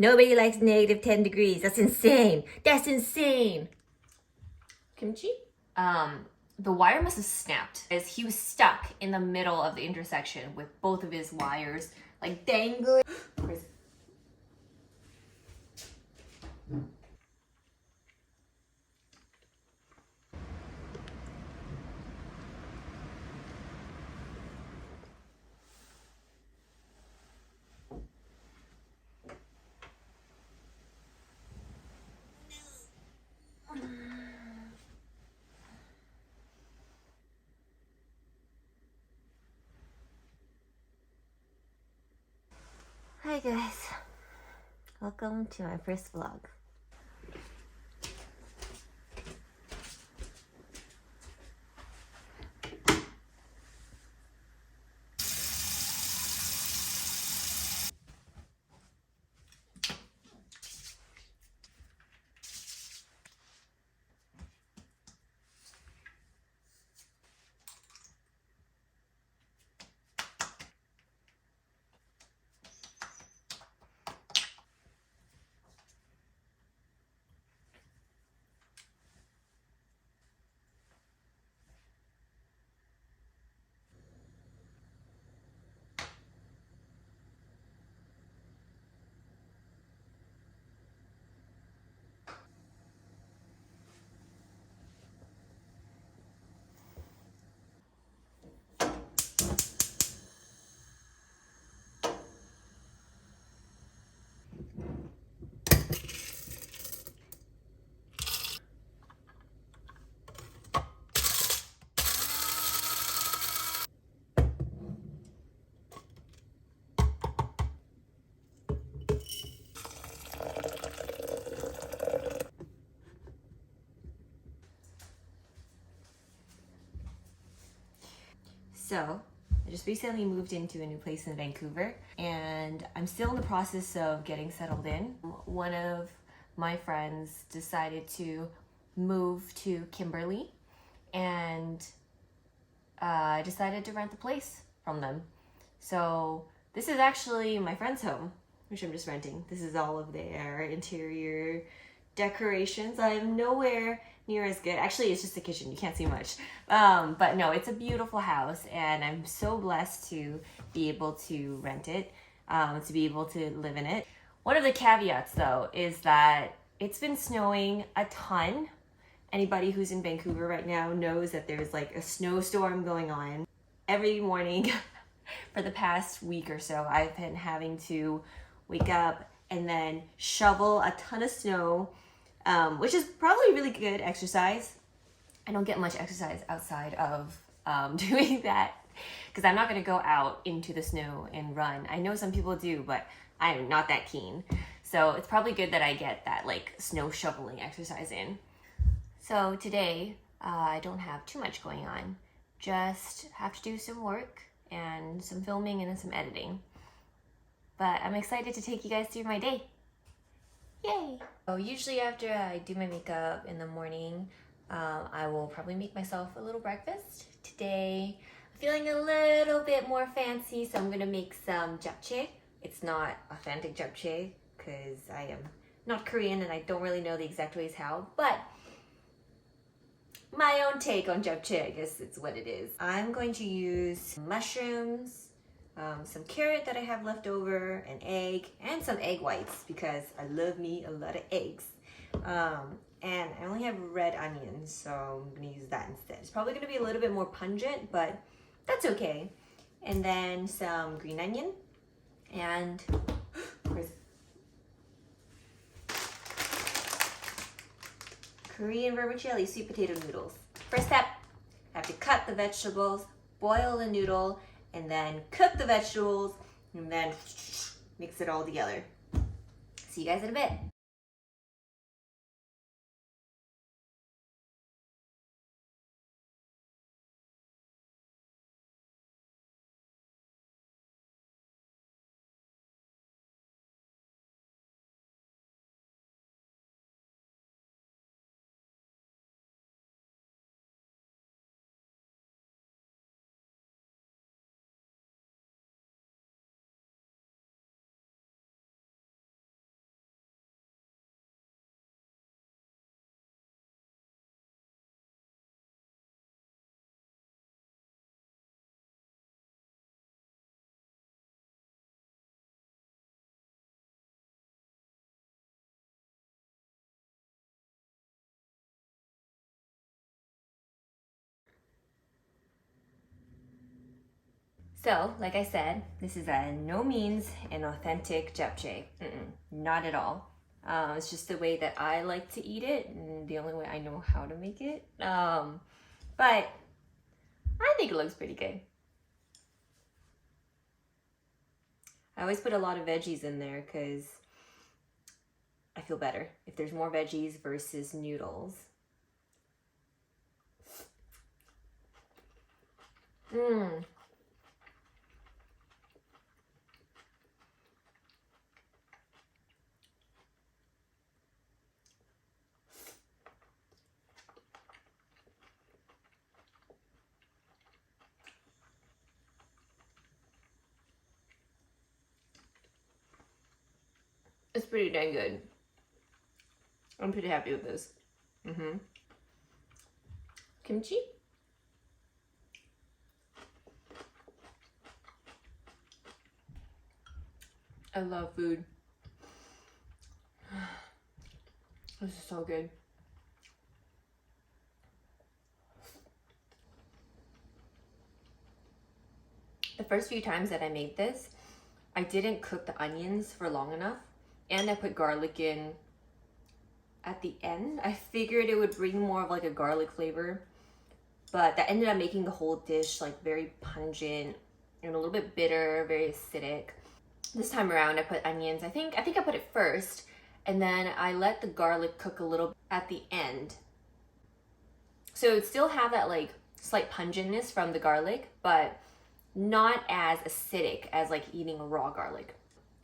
Nobody likes negative 10 degrees. That's insane. That's insane. Kimchi? The wire must have snapped as he was stuck in the middle of the intersection with both of his wires like dangling. Hi guys, welcome to my first vlog. So, I just recently moved into a new place in Vancouver and I'm still in the process of getting settled in. One of my friends decided to move to Kimberley and I decided to rent the place from them. So this is actually my friend's home, which I'm just renting. This is all of their interior decorations. I'm nowhere near as good. Actually, it's just the kitchen. You can't see much. But no, it's a beautiful house and I'm so blessed to be able to rent it, to be able to live in it. One of the caveats though is that it's been snowing a ton. Anybody who's in Vancouver right now knows that there's like a snowstorm going on. Every morning for the past week or so, I've been having to wake up and then shovel a ton of snow, which is probably really good exercise. I don't get much exercise outside of doing that because I'm not going to go out into the snow and run. I know some people do, but I'm not that keen. So it's probably good that I get that like snow shoveling exercise in. So today, I don't have too much going on. Just have to do some work and some filming and then some editing. But I'm excited to take you guys through my day. Yay! So usually after I do my makeup in the morning, I will probably make myself a little breakfast. Today, I'm feeling a little bit more fancy, so I'm gonna make some japchae. It's not authentic japchae because I am not Korean and I don't really know the exact ways how, but my own take on japchae, I guess it's what it is. I'm going to use mushrooms, some carrot that I have left over, an egg, and some egg whites because I love me a lot of eggs. And I only have red onions, so I'm gonna use that instead. It's probably gonna be a little bit more pungent, but that's okay. And then some green onion, and of course, Korean vermicelli sweet potato noodles. First step, I have to cut the vegetables, boil the noodle, and then cook the vegetables, and then mix it all together. See you guys in a bit. So, like I said, this is by no means an authentic japchae. Not at all. It's just the way that I like to eat it, and the only way I know how to make it. But I think it looks pretty good. I always put a lot of veggies in there because I feel better if there's more veggies versus noodles. It's pretty dang good. I'm pretty happy with this. Kimchi? I love food. This is so good. The first few times that I made this, I didn't cook the onions for long enough, and I put garlic in at the end. I figured it would bring more of like a garlic flavor, but that ended up making the whole dish like very pungent and a little bit bitter, very acidic. This time around I put onions. I think I put it first, and then I let the garlic cook a little at the end. So it would still have that like slight pungentness from the garlic, but not as acidic as like eating raw garlic.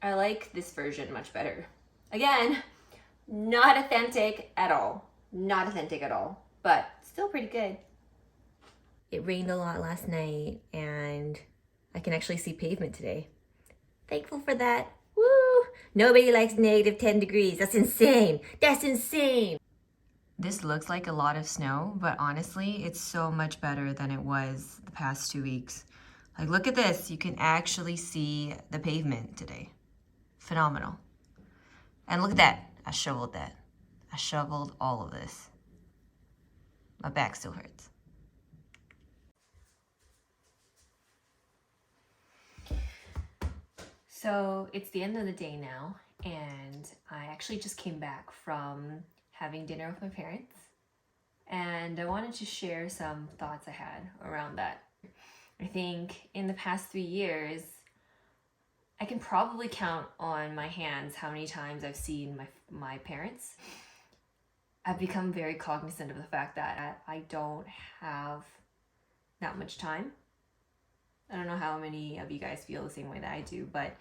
I like this version much better. Again, not authentic at all. Not authentic at all, but still pretty good. It rained a lot last night and I can actually see pavement today. Thankful for that. Woo! Nobody likes negative 10 degrees. That's insane. That's insane. This looks like a lot of snow, but honestly, it's so much better than it was the past 2 weeks. Like, look at this. You can actually see the pavement today. Phenomenal. And look at that. I shoveled that. I shoveled all of this. My back still hurts. So it's the end of the day now, and I actually just came back from having dinner with my parents, and I wanted to share some thoughts I had around that. I think in the past 3 years, I can probably count on my hands how many times I've seen my parents. I've become very cognizant of the fact that I don't have that much time. I don't know how many of you guys feel the same way that I do, but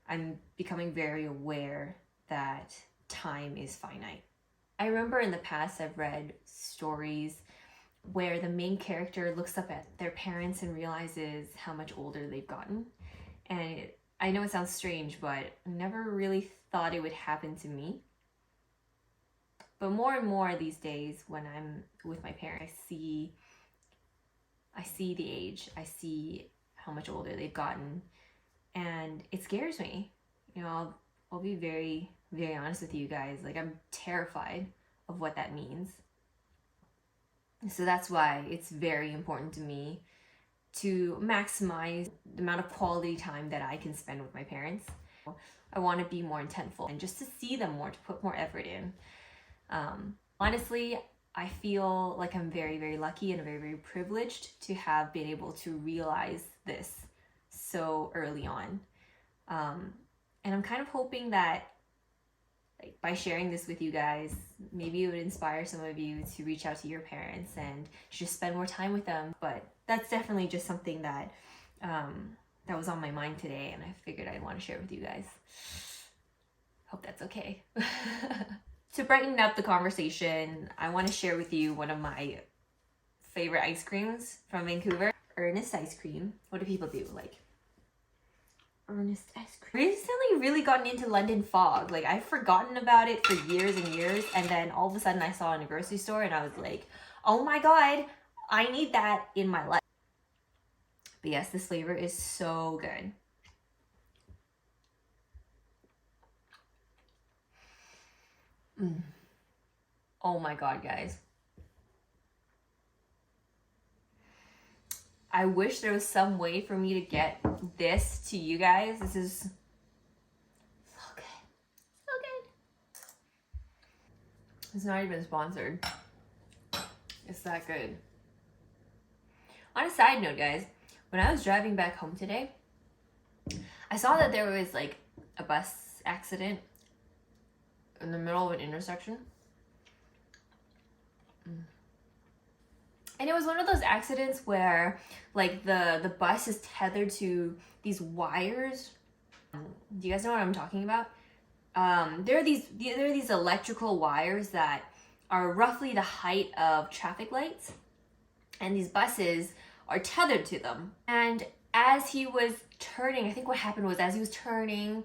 I'm becoming very aware that time is finite. I remember in the past I've read stories where the main character looks up at their parents and realizes how much older they've gotten. And I know it sounds strange, but I never really thought it would happen to me. But more and more these days when I'm with my parents, I see the age, I see how much older they've gotten, and it scares me. You know, I'll be very, very honest with you guys. Like, I'm terrified of what that means. So that's why it's very important to me to maximize the amount of quality time that I can spend with my parents. I want to be more intentful and just to see them more, to put more effort in. Honestly, I feel like I'm very, very lucky and very, very privileged to have been able to realize this so early on. And I'm kind of hoping that, like, by sharing this with you guys, maybe it would inspire some of you to reach out to your parents and just spend more time with them. But that's definitely just something that that was on my mind today, and I figured I'd want to share with you guys. Hope that's okay. To brighten up the conversation, I want to share with you one of my favorite ice creams from Vancouver. Ernest ice cream. What do people do? Like, Ernest ice cream. Recently really gotten into London Fog. Like, I've forgotten about it for years and years, and then all of a sudden I saw it in a grocery store and I was like, oh my god, I need that in my life. But yes, this flavor is so good. Oh my god, guys. I wish there was some way for me to get this to you guys. This is so good. So good. It's not even sponsored. It's that good. On a side note, guys, when I was driving back home today, I saw that there was like a bus accident in the middle of an intersection. And it was one of those accidents where like the bus is tethered to these wires. Do you guys know what I'm talking about? There are these electrical wires that are roughly the height of traffic lights, and these buses are tethered to them. And as he was turning, I think what happened was as he was turning,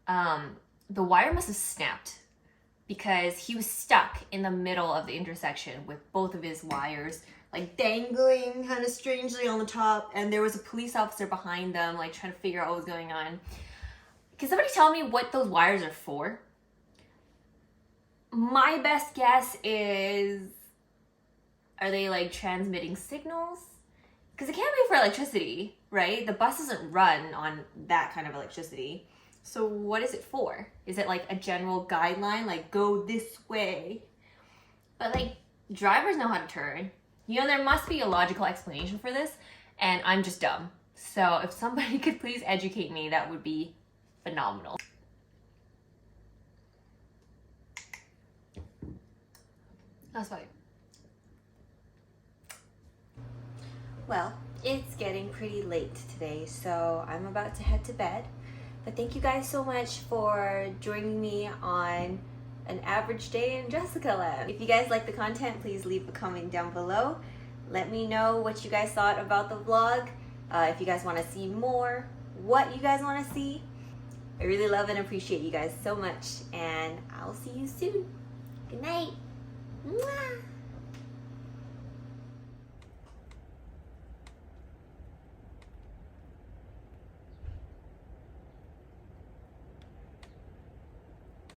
the wire must have snapped because he was stuck in the middle of the intersection with both of his wires like dangling kind of strangely on the top, and there was a police officer behind them like trying to figure out what was going on. Can somebody tell me what those wires are for? My best guess is, are they like transmitting signals? Because it can't be for electricity, right? The bus doesn't run on that kind of electricity. So what is it for? Is it like a general guideline, like go this way? But like drivers know how to turn. You know, there must be a logical explanation for this, and I'm just dumb. So if somebody could please educate me, that would be phenomenal. That's fine. Well, it's getting pretty late today, so I'm about to head to bed. But thank you guys so much for joining me on an average day in Jessica Land. If you guys like the content, please leave a comment down below. Let me know what you guys thought about the vlog. If you guys want to see more, what you guys want to see. I really love and appreciate you guys so much, and I'll see you soon. Good night.